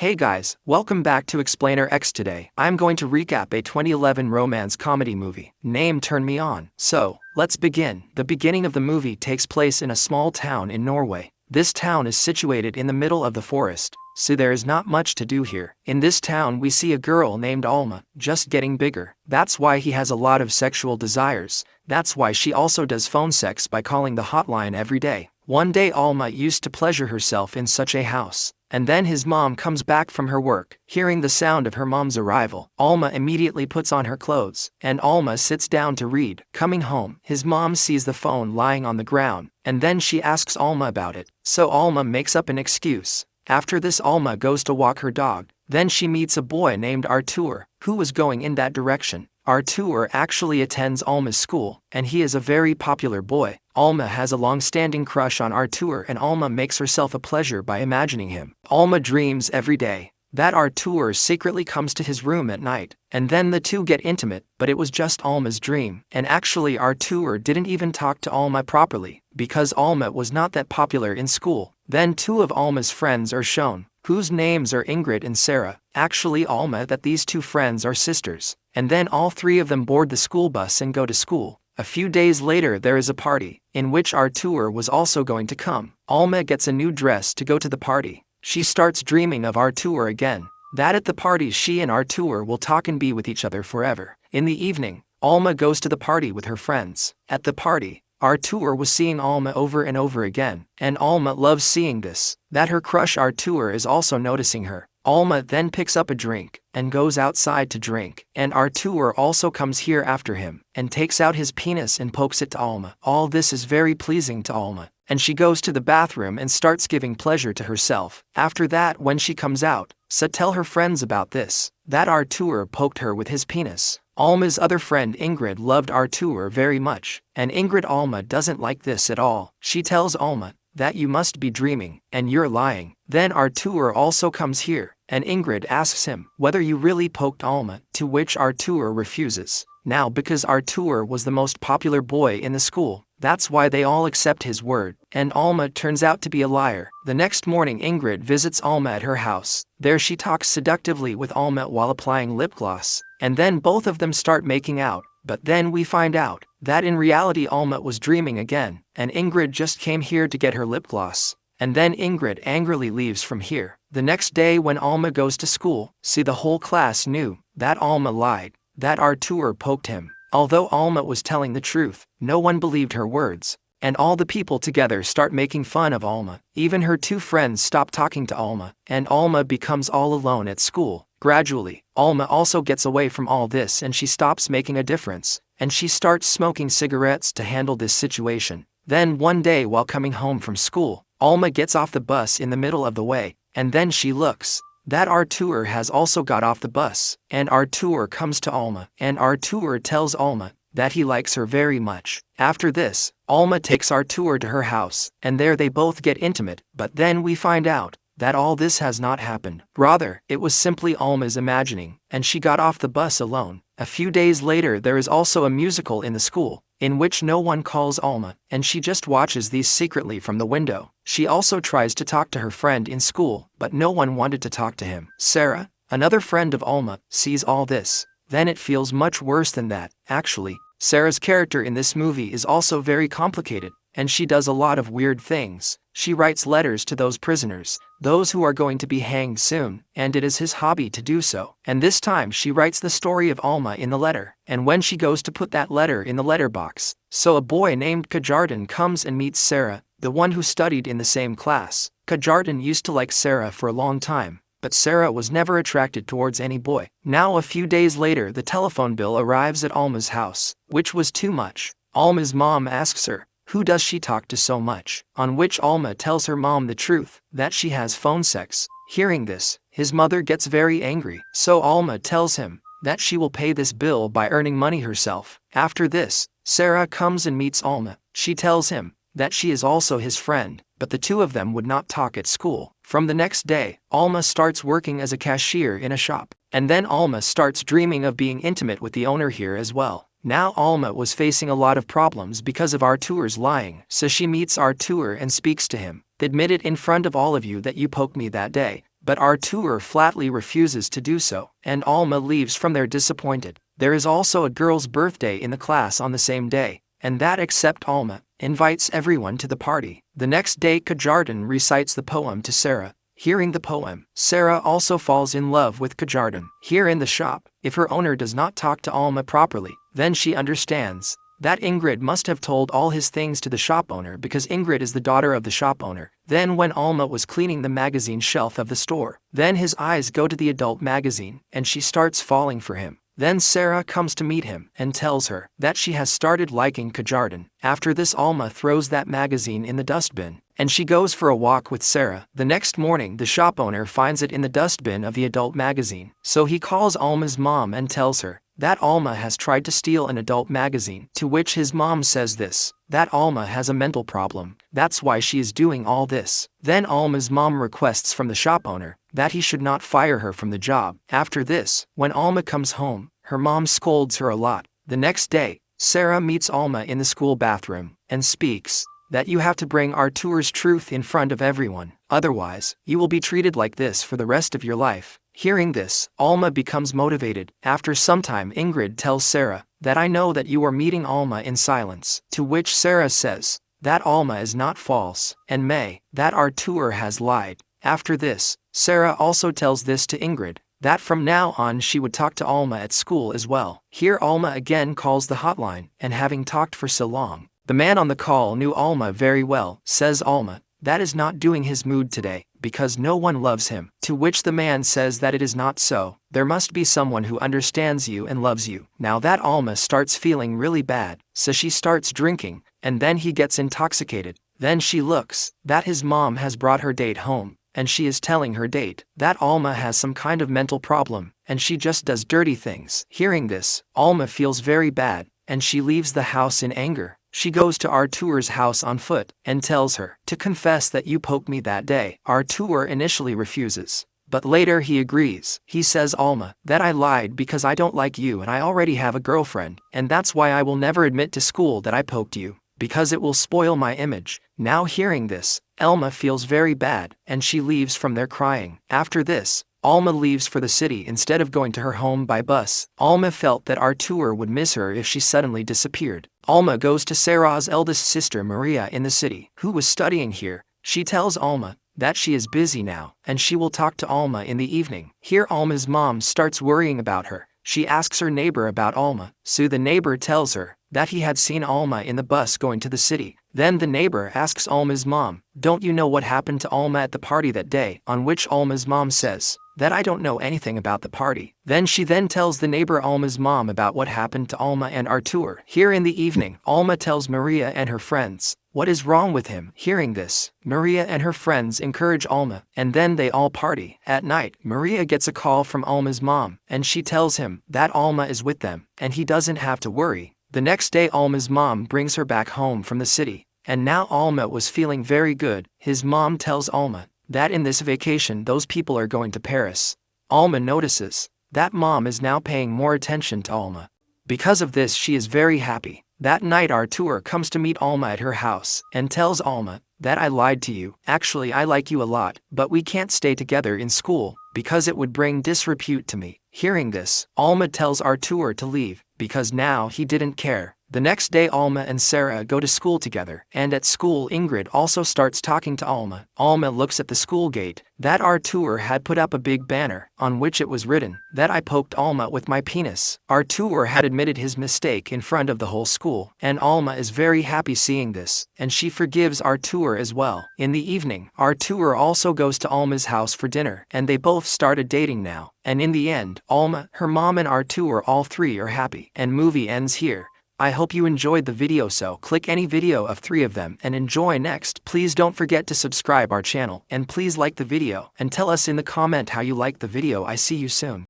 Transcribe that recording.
Hey guys, welcome back to Explainer X today. I'm going to recap a 2011 romance comedy movie, named Turn Me On. So, let's begin. The beginning of the movie takes place in a small town in Norway. This town is situated in the middle of the forest, so there is not much to do here. In this town we see a girl named Alma, just getting bigger. That's why he has a lot of sexual desires. That's why she also does phone sex by calling the hotline every day. One day Alma used to pleasure herself in such a house. And then his mom comes back from her work. Hearing the sound of her mom's arrival, Alma immediately puts on her clothes, and Alma sits down to read. Coming home, his mom sees the phone lying on the ground, and then she asks Alma about it. So Alma makes up an excuse. After this, Alma goes to walk her dog. Then she meets a boy named Artur, who was going in that direction. Artur actually attends Alma's school, and he is a very popular boy. Alma has a long-standing crush on Artur, and Alma makes herself a pleasure by imagining him. Alma dreams every day that Artur secretly comes to his room at night, and then the two get intimate, but it was just Alma's dream. And actually Artur didn't even talk to Alma properly, because Alma was not that popular in school. Then two of Alma's friends are shown, whose names are Ingrid and Sarah. Actually Alma that these two friends are sisters. And then all three of them board the school bus and go to school. A few days later there is a party, in which Artur was also going to come. Alma gets a new dress to go to the party. She starts dreaming of Artur again, that at the party she and Artur will talk and be with each other forever. In the evening, Alma goes to the party with her friends. At the party, Artur was seeing Alma over and over again, and Alma loves seeing this, that her crush Artur is also noticing her. Alma then picks up a drink and goes outside to drink, and Artur also comes here after him and takes out his penis and pokes it to Alma. All this is very pleasing to Alma, and she goes to the bathroom and starts giving pleasure to herself. After that, when she comes out, so tell her friends about this, that Artur poked her with his penis. Alma's other friend Ingrid loved Artur very much, and Ingrid Alma doesn't like this at all. She tells Alma that you must be dreaming, and you're lying. Then Artur also comes here, and Ingrid asks him whether you really poked Alma, to which Artur refuses. Now because Artur was the most popular boy in the school, that's why they all accept his word, and Alma turns out to be a liar. The next morning Ingrid visits Alma at her house. There she talks seductively with Alma while applying lip gloss, and then both of them start making out. But then we find out that in reality Alma was dreaming again, and Ingrid just came here to get her lip gloss. And then Ingrid angrily leaves from here. The next day when Alma goes to school, see the whole class knew that Alma lied, that Artur poked him. Although Alma was telling the truth, no one believed her words, and all the people together start making fun of Alma. Even her two friends stop talking to Alma, and Alma becomes all alone at school. Gradually, Alma also gets away from all this and she stops making a difference, and she starts smoking cigarettes to handle this situation. Then one day while coming home from school, Alma gets off the bus in the middle of the way, and then she looks that Artur has also got off the bus, and Artur comes to Alma, and Artur tells Alma that he likes her very much. After this, Alma takes Artur to her house, and there they both get intimate, but then we find out that all this has not happened. Rather, it was simply Alma's imagining, and she got off the bus alone. A few days later there is also a musical in the school, in which no one calls Alma, and she just watches these secretly from the window. She also tries to talk to her friend in school, but no one wanted to talk to him. Sarah, another friend of Alma, sees all this. Then it feels much worse than that. Actually, Sarah's character in this movie is also very complicated, and she does a lot of weird things. She writes letters to those prisoners, those who are going to be hanged soon, and it is his hobby to do so. And this time she writes the story of Alma in the letter, and when she goes to put that letter in the letterbox, so a boy named Kajardan comes and meets Sarah, the one who studied in the same class. Kajardan used to like Sarah for a long time, but Sarah was never attracted towards any boy. Now a few days later the telephone bill arrives at Alma's house, which was too much. Alma's mom asks her, who does she talk to so much? On which Alma tells her mom the truth, that she has phone sex. Hearing this, his mother gets very angry, so Alma tells him that she will pay this bill by earning money herself. After this, Sarah comes and meets Alma. She tells him that she is also his friend, but the two of them would not talk at school. From the next day, Alma starts working as a cashier in a shop, and then Alma starts dreaming of being intimate with the owner here as well. Now Alma was facing a lot of problems because of Artur's lying, so she meets Artur and speaks to him. Admit it in front of all of you that you poked me that day. but Artur flatly refuses to do so, and Alma leaves from there disappointed. There is also a girl's birthday in the class on the same day, and that except Alma invites everyone to the party. The next day Kajardin recites the poem to Sarah. Hearing the poem, Sarah also falls in love with Kajardin. Here in the shop, if her owner does not talk to Alma properly, then she understands that Ingrid must have told all his things to the shop owner because Ingrid is the daughter of the shop owner. Then when Alma was cleaning the magazine shelf of the store, then his eyes go to the adult magazine, and she starts falling for him. Then Sarah comes to meet him and tells her that she has started liking Kajardin. After this, Alma throws that magazine in the dustbin, and she goes for a walk with Sarah. The next morning, the shop owner finds it in the dustbin of the adult magazine, so he calls Alma's mom and tells her that Alma has tried to steal an adult magazine, to which his mom says that Alma has a mental problem, that's why she is doing all this. Then Alma's mom requests from the shop owner that he should not fire her from the job. After this, when Alma comes home, her mom scolds her a lot. The next day, Sarah meets Alma in the school bathroom and speaks that you have to bring Artur's truth in front of everyone, otherwise, you will be treated like this for the rest of your life. Hearing this, Alma becomes motivated. After some time, Ingrid tells Sarah that I know that you are meeting Alma in silence, to which Sarah says that Alma is not false, and that Artur has lied. After this, Sarah also tells this to Ingrid, that from now on she would talk to Alma at school as well. Here Alma again calls the hotline, and having talked for so long, the man on the call knew Alma very well. Says Alma that is not doing his mood today, because no one loves him. To which the man says that it is not so, there must be someone who understands you and loves you. Now that Alma starts feeling really bad, so she starts drinking, and then he gets intoxicated. Then she looks that his mom has brought her date home, and she is telling her date that Alma has some kind of mental problem, and she just does dirty things. Hearing this, Alma feels very bad, and she leaves the house in anger. She goes to Artur's house on foot and tells her to confess that you poked me that day. Artur initially refuses, but later he agrees. He says Alma that I lied because I don't like you and I already have a girlfriend, and that's why I will never admit to school that I poked you, because it will spoil my image. Now hearing this, Alma feels very bad, and she leaves from there crying. After this, Alma leaves for the city instead of going to her home by bus. Alma felt that Artur would miss her if she suddenly disappeared. Alma goes to Sarah's eldest sister Maria in the city, who was studying here. She tells Alma that she is busy now, and she will talk to Alma in the evening. Here Alma's mom starts worrying about her. She asks her neighbor about Alma, so the neighbor tells her that he had seen Alma in the bus going to the city. Then the neighbor asks Alma's mom, don't you know what happened to Alma at the party that day? On which Alma's mom says that I don't know anything about the party. Then she tells the neighbor Alma's mom about what happened to Alma and Artur. Here in the evening, Alma tells Maria and her friends what is wrong with him. Hearing this, Maria and her friends encourage Alma, and then they all party. At night, Maria gets a call from Alma's mom, and she tells him that Alma is with them, and he doesn't have to worry. The next day Alma's mom brings her back home from the city, and now Alma was feeling very good. His mom tells Alma that in this vacation those people are going to Paris. Alma notices that mom is now paying more attention to Alma. Because of this she is very happy. That night Artur comes to meet Alma at her house and tells Alma that I lied to you. Actually I like you a lot, but we can't stay together in school because it would bring disrepute to me. Hearing this, Alma tells Artur to leave because now he didn't care. The next day Alma and Sarah go to school together, and at school Ingrid also starts talking to Alma. Alma looks at the school gate that Artur had put up a big banner on which it was written that I poked Alma with my penis. Artur had admitted his mistake in front of the whole school, and Alma is very happy seeing this, and she forgives Artur as well. In the evening, Artur also goes to Alma's house for dinner, and they both started dating now. And in the end, Alma, her mom and Artur all three are happy. And movie ends here. I hope you enjoyed the video, so click any video of 3 of them and enjoy next. Please don't forget to subscribe our channel, and please like the video and tell us in the comment how you like the video. I see you soon.